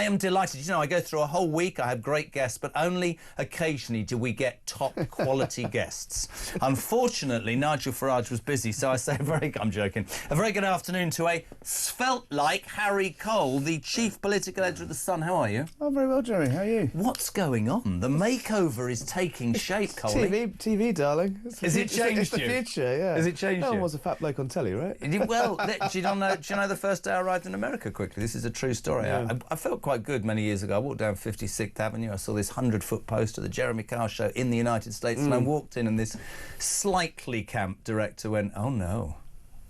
I am delighted. You know, I go through a whole week, I have great guests, but only occasionally do we get top-quality guests. Unfortunately, Nigel Farage was busy, so I say I'm joking. A very good afternoon to a svelte-like Harry Cole, the chief political editor of The Sun. How are you? Oh, very well, Jerry. How are you? What's going on? The makeover is taking shape, Cole. TV, darling. Has it changed It's the future, yeah. Has it changed you? No one was a fat bloke on telly, right? Well, do you know the first day I arrived in America quickly? This is a true story. Yeah. I felt quite good many years ago. I walked down 56th Avenue. I saw this 100-foot poster, the Jeremy Kyle Show in the United States, and I walked in and this slightly camp director went, "Oh, no.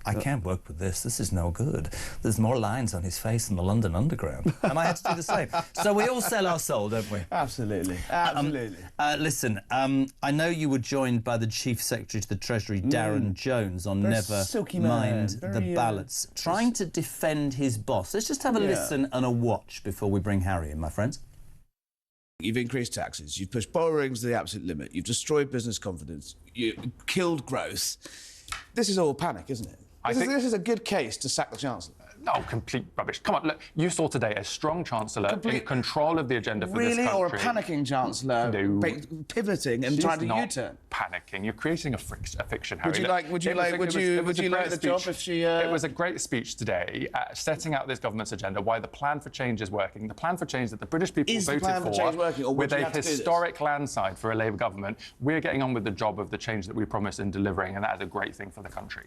I can't work with this. This is no good. There's more lines on his face than the London Underground." And I had to do the same. So we all sell our soul, don't we? Absolutely. Absolutely. Listen, I know you were joined by the Chief Secretary to the Treasury, Darren Jones, on Very Never silky Mind man. the Very, Ballots, trying to defend his boss. Let's just have a listen and a watch before we bring Harry in, my friends. You've increased taxes, you've pushed borrowings to the absolute limit, you've destroyed business confidence, you killed growth. This is all panic, isn't it? This is a good case to sack the Chancellor. No, complete rubbish. Come on, look, you saw today a strong Chancellor in control of the agenda for this country. Really? Or a panicking Chancellor pivoting and trying to U-turn? Panicking. You're creating a fiction, Harry. Would you like the job if she... It was a great speech today, setting out this government's agenda, why the plan for change is working, the plan for change that the British people voted for, with a historic landslide for a Labour government. We're getting on with the job of the change that we promised in delivering, and that is a great thing for the country.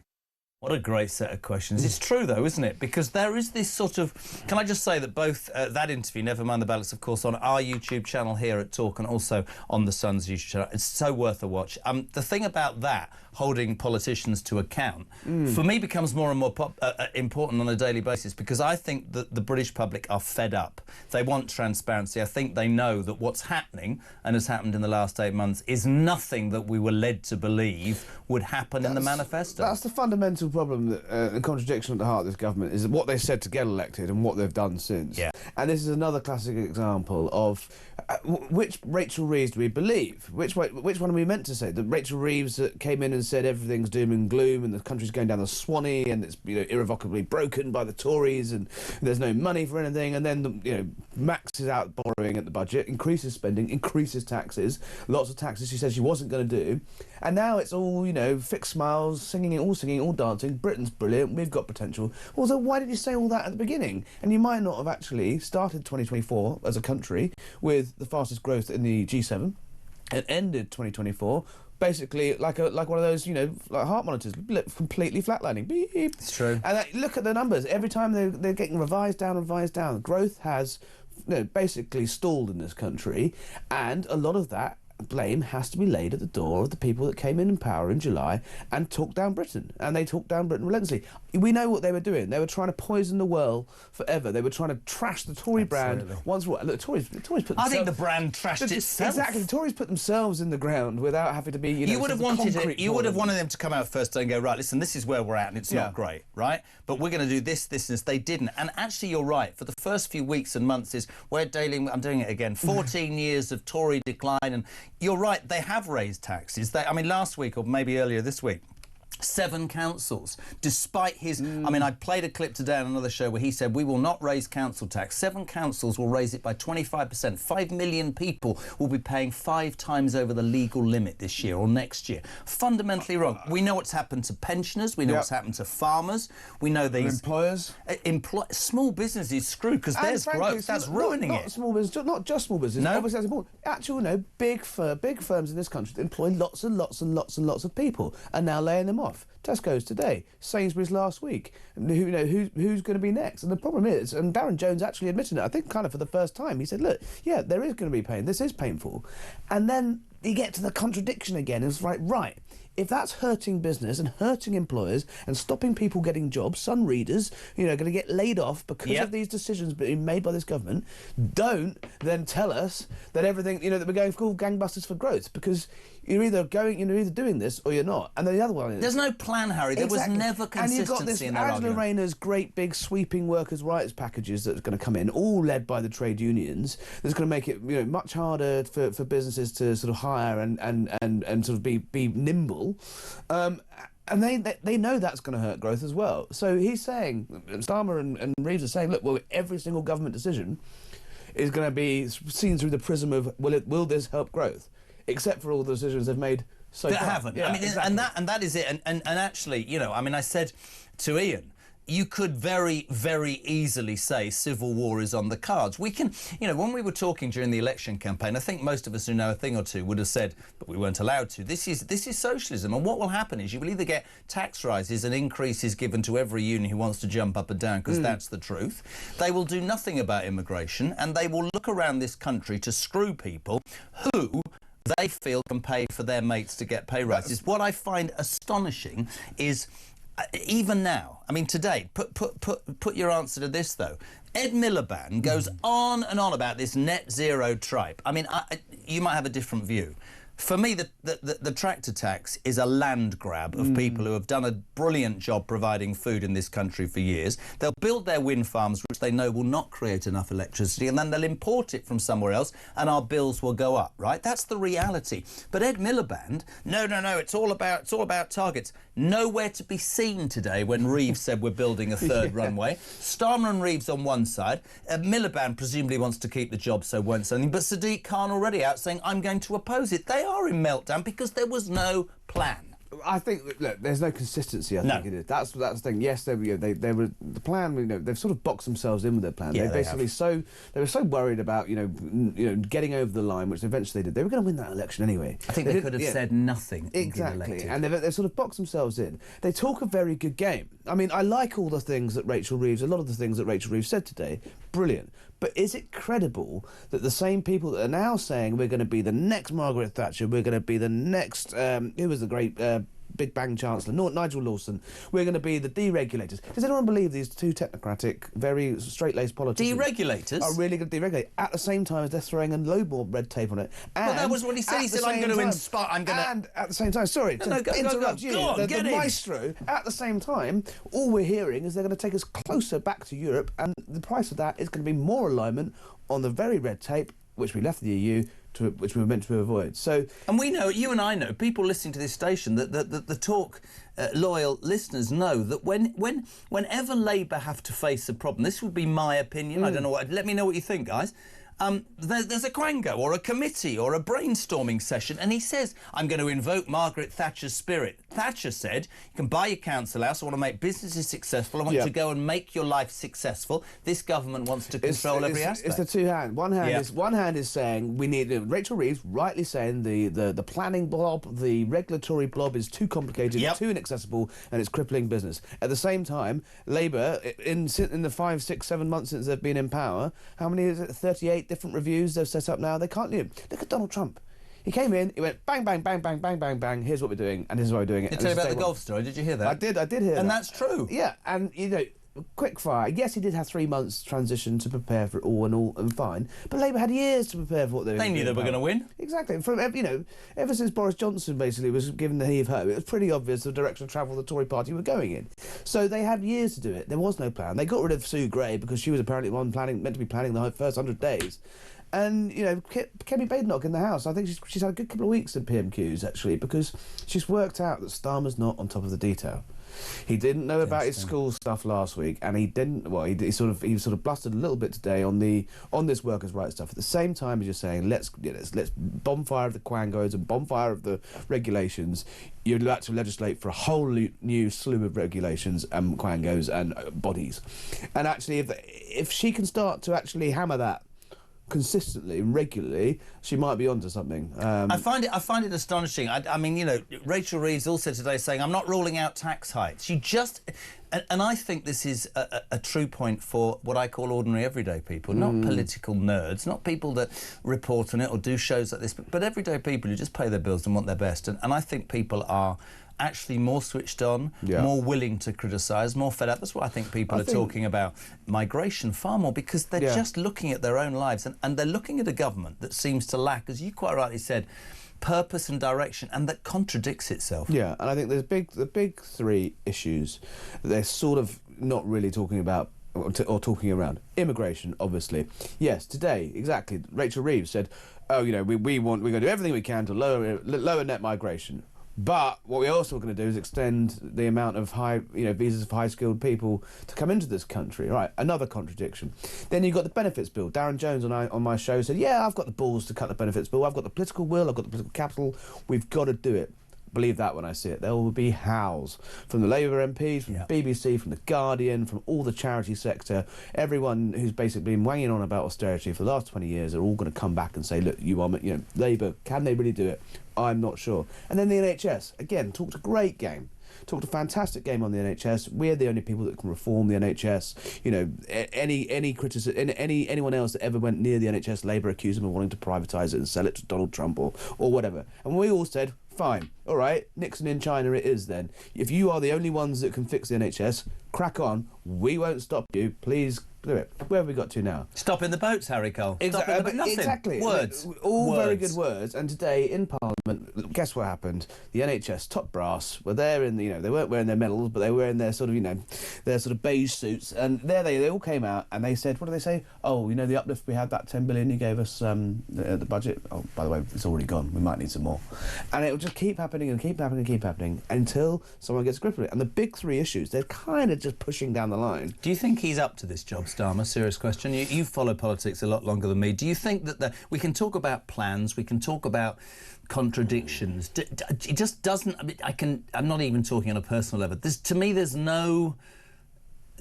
What a great set of questions. It's true, though, isn't it? Because there is this sort of... Can I just say that both that interview, Never Mind the Ballots, of course, on our YouTube channel here at Talk and also on The Sun's YouTube channel, it's so worth a watch. The thing about that, holding politicians to account, for me becomes more and more important on a daily basis, because I think that the British public are fed up. They want transparency. I think they know that what's happening, and has happened in the last 8 months, is nothing that we were led to believe would happen in the manifesto. That's the fundamental problem, the contradiction at the heart of this government, is what they said to get elected and what they've done since. Yeah. And this is another classic example of which Rachel Reeves do we believe? Which one are we meant to say? The Rachel Reeves that came in and said everything's doom and gloom and the country's going down the Swanee and it's irrevocably broken by the Tories and there's no money for anything, and then maxes out borrowing at the budget, increases spending, increases taxes, lots of taxes she said she wasn't going to do, and now it's all fixed smiles, singing, all dancing. Britain's brilliant, we've got potential. Well, so why did you say all that at the beginning? And you might not have actually started 2024 as a country with the fastest growth in the G7 and ended 2024 basically like one of those, like heart monitors, completely flatlining. Beep. It's true. And look at the numbers. Every time they're getting revised down. Growth has basically stalled in this country, and a lot of that blame has to be laid at the door of the people that came in power in July and took down Britain. And they took down Britain relentlessly. We know what they were doing. They were trying to poison the well forever. They were trying to trash the Tory brand once more. Look, Tories put themselves... I think the brand trashed itself. Exactly. The Tories put themselves in the ground without having to be, You would have wanted them to come out first and go, right, listen, this is where we're at and it's not great, right? But we're going to do this, and this. They didn't. And actually, you're right. For the first few weeks and months we're dealing... I'm doing it again. 14 years of Tory decline. And you're right, they have raised taxes. Last week or maybe earlier this week, 7 councils, despite his... I played a clip today on another show where he said, we will not raise council tax. 7 councils will raise it by 25%. 5 million people will be paying 5 times over the legal limit this year or next year. Fundamentally wrong. We know what's happened to pensioners. We know what's happened to farmers. We know these... Employers. Small businesses screwed because there's growth. That's ruining it. Small business, not just small business. No. Obviously that's important. Actual, big firms in this country that employ lots and lots and lots and lots of people are now laying them off. Tesco's today, Sainsbury's last week. Who's going to be next? And the problem is, and Darren Jones actually admitted it, I think kind of for the first time, he said, look, yeah, there is going to be pain. This is painful. And then you get to the contradiction again. It's right. If that's hurting business and hurting employers and stopping people getting jobs, some readers, going to get laid off because of these decisions being made by this government, don't then tell us that everything, that we're going full gangbusters for growth, because you're either doing this or you're not. And then the other one is... There's no plan, Harry. There was never consistency in their argument. And you've got this Angela Rayner's great big sweeping workers' rights packages that's going to come in, all led by the trade unions, that's going to make it much harder for businesses to sort of hire and sort of be nimble. And they know that's going to hurt growth as well. So he's saying, Starmer and Reeves are saying, look, well, every single government decision is going to be seen through the prism of will this help growth? Except for all the decisions they've made so far. That haven't. Yeah, I mean, exactly. and that is it. And actually, you know, I mean, I said to Ian, you could very, very easily say civil war is on the cards. We can, you know, when we were talking during the election campaign, I think most of us who know a thing or two would have said, but we weren't allowed to. This is socialism, and what will happen is you will either get tax rises and increases given to every union who wants to jump up and down, because that's the truth. They will do nothing about immigration, and they will look around this country to screw people who they feel can pay for their mates to get pay rises. What I find astonishing is, even now, I mean, today, put your answer to this, though. Ed Miliband goes on and on about this net zero tripe. I mean, you might have a different view. For me, the tractor tax is a land grab of people who have done a brilliant job providing food in this country for years. They'll build their wind farms, which they know will not create enough electricity, and then they'll import it from somewhere else, and our bills will go up, right? That's the reality. But Ed Miliband, no, it's all about targets. Nowhere to be seen today when Reeves said we're building a third runway. Starmer and Reeves on one side. Miliband presumably wants to keep the job, so won't say anything. But Sadiq Khan already out saying, I'm going to oppose it. They are in meltdown because there was no plan. I think, look, there's no consistency. I think it is. That's the thing. Yes, they were the plan. You know, they've sort of boxed themselves in with their plan. Yeah, they were so worried about you know getting over the line, which eventually they did. They were going to win that election anyway. I think they could have said nothing. Exactly, and they've sort of boxed themselves in. They talk a very good game. I mean, I like all the things that a lot of the things that Rachel Reeves said today. Brilliant. But is it credible that the same people that are now saying we're going to be the next Margaret Thatcher, we're going to be the next, who was the great Big Bang Chancellor, Nigel Lawson, we're going to be the deregulators? Does anyone believe these two technocratic, very straight-laced politicians Deregulators are really going to deregulate at the same time as they're throwing a low-ball red tape on it? And well, that was what he said. He said, I'm going to inspire... And at the same time, sorry to interrupt you, the maestro, at the same time, all we're hearing is they're going to take us closer back to Europe, and the price of that is going to be more alignment on the very red tape which we left the EU, which we were meant to avoid. So, and we know, you and I know, people listening to this station, that the talk loyal listeners know that whenever Labour have to face a problem, this would be my opinion. I don't know what. Let me know what you think, guys. There's a quango or a committee or a brainstorming session, and he says, I'm going to invoke Margaret Thatcher's spirit. Thatcher said, you can buy your council house, I want to make businesses successful, I want you to go and make your life successful. This government wants to control every aspect. It's the two hands. One hand is saying we need... Rachel Reeves rightly saying the planning blob, the regulatory blob is too complicated, too inaccessible, and it's crippling business. At the same time, Labour, in the 5, 6, 7 months since they've been in power, how many is it? 38 different reviews they've set up now. They can't do. Look at Donald Trump. He came in, he went bang, bang, bang, bang, bang, bang, bang. Here's what we're doing, and this is why we're doing it. Did he tell you about the golf story? Did you hear that? I did hear that. And that's true. Yeah, and you know, quick fire. Yes, he did have 3 months transition to prepare for it all and fine. But Labour had years to prepare for what they were. They knew they were going to win. Exactly. From ever since Boris Johnson basically was given the heave ho, it was pretty obvious the direction of travel the Tory party were going in. So they had years to do it. There was no plan. They got rid of Sue Gray because she was apparently the one meant to be planning the first 100 days. And, you know, Kemi Badenoch in the House, I think she's had a good couple of weeks in PMQs, actually, because she's worked out that Starmer's not on top of the detail. He didn't know about his school stuff last week, and he didn't. Well, he sort of blustered a little bit today on this workers' rights stuff. At the same time as you're saying, let's bonfire of the quangos and bonfire of the regulations. You'd like to legislate for a whole new slew of regulations and quangos and bodies. And actually, if she can start to actually hammer that consistently and regularly, she might be onto something. I find it astonishing. I mean, you know, Rachel Reeves also today saying, I'm not ruling out tax hikes. You just... And I think this is a true point for what I call ordinary everyday people, not political nerds, not people that report on it or do shows like this, but everyday people who just pay their bills and want their best. And I think people are actually more switched on, more willing to criticise, more fed up. That's why I think people are talking about migration far more, because they're just looking at their own lives and they're looking at a government that seems to lack, as you quite rightly said, purpose and direction, and that contradicts itself. Yeah, and I think the big three issues that they're sort of not really talking about or talking around. Immigration, obviously. Yes, today, exactly. Rachel Reeves said, oh, you know, we're going to do everything we can to lower net migration. But what we're also going to do is extend the amount of visas for high-skilled people to come into this country. Right, another contradiction. Then you've got the benefits bill. Darren Jones on my show said, yeah, I've got the balls to cut the benefits bill. I've got the political will, I've got the political capital. We've got to do it. Believe that when I see it. There will be howls from the Labour MPs, from the BBC, from The Guardian, from all the charity sector. Everyone who's basically been wanging on about austerity for the last 20 years are all going to come back and say, look, Labour, can they really do it? I'm not sure. And then the NHS, again, talked a great game. Talked a fantastic game on the NHS. We're the only people that can reform the NHS. You know, anyone else that ever went near the NHS, Labour accused them of wanting to privatise it and sell it to Donald Trump or whatever. And we all said, fine, all right, Nixon in China it is then. If you are the only ones that can fix the NHS, crack on. We won't stop you. Please do it. Where have we got to now? Stopping the boats, Harry Cole. Nothing. Exactly. Words. All very good words. And today in Parliament, guess what happened? The NHS top brass were there in the, they weren't wearing their medals, but they were wearing their sort of, their sort of beige suits. And there they all came out and they said, what do they say? Oh, the uplift we had, that 10 billion you gave us the budget. Oh, by the way, it's already gone. We might need some more. And it will just keep happening and keep happening and keep happening until someone gets a grip of it. And the big three issues, they're kind of just pushing down the line. Do you think he's up to this job, Starmer? Serious question. You follow politics a lot longer than me. Do you think that we can talk about plans, we can talk about contradictions? It just doesn't. I'm not even talking on a personal level. To me, there's no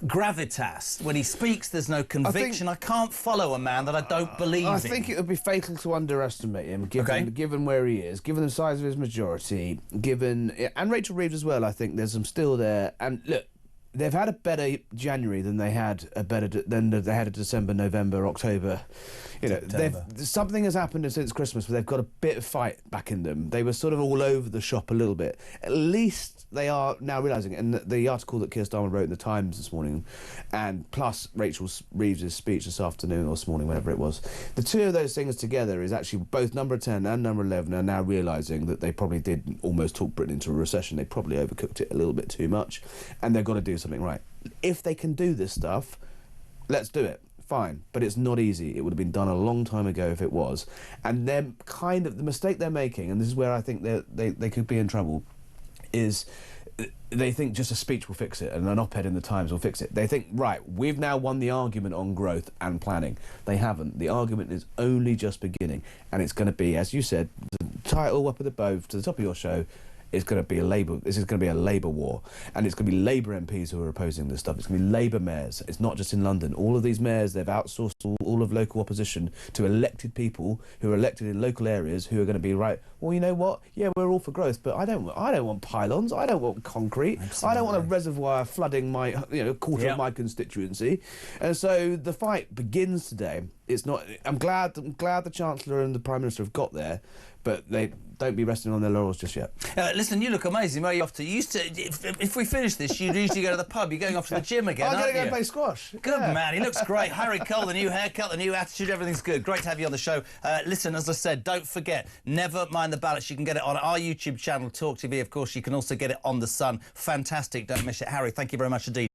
gravitas. When he speaks, there's no conviction. I can't follow a man that I don't believe in. I think it would be fatal to underestimate him, given where he is, given the size of his majority, and Rachel Reeves as well. I think there's some still there. And look, they've had a better January than they had a December, November, October. Something has happened since Christmas where they've got a bit of fight back in them. They were sort of all over the shop a little bit. At least they are now realising it. And the article that Keir Starmer wrote in the Times this morning, and plus Rachel Reeves' speech this afternoon or this morning, whenever it was, the two of those things together is actually both number 10 and number 11 are now realising that they probably did almost talk Britain into a recession. They probably overcooked it a little bit too much, and they've got to do something right. If they can do this stuff, let's do it. Fine, but it's not easy. It would have been done a long time ago if it was. And they're the mistake they're making, and this is where I think they could be in trouble, is they think just a speech will fix it and an op-ed in the Times will fix it. They think, right, we've now won the argument on growth and planning. They haven't. The argument is only just beginning, and it's going to be, as you said, the title up at the bow to the top of your show, this is going to be a Labour war, and it's going to be Labour MPs who are opposing this stuff. It's going to be Labour mayors. It's not just in London. All of these mayors, they've outsourced all of local opposition to elected people who are elected in local areas who are going to be right. Well, you know what? Yeah, we're all for growth, but I don't want pylons. I don't want concrete. Absolutely. I don't want a reservoir flooding my quarter of my constituency. And so the fight begins today. It's not. I'm glad the Chancellor and the Prime Minister have got there, but they don't be resting on their laurels just yet. Listen, you look amazing. Where are you off to? You used to, if we finish this, you'd usually go to the pub. You're going off to the gym again, I'm going to go play squash. Good man. He looks great. Harry Cole, the new haircut, the new attitude, everything's good. Great to have you on the show. Listen, as I said, don't forget, never mind the ballots. You can get it on our YouTube channel, talkTV. Of course, you can also get it on The Sun. Fantastic. Don't miss it. Harry, thank you very much indeed.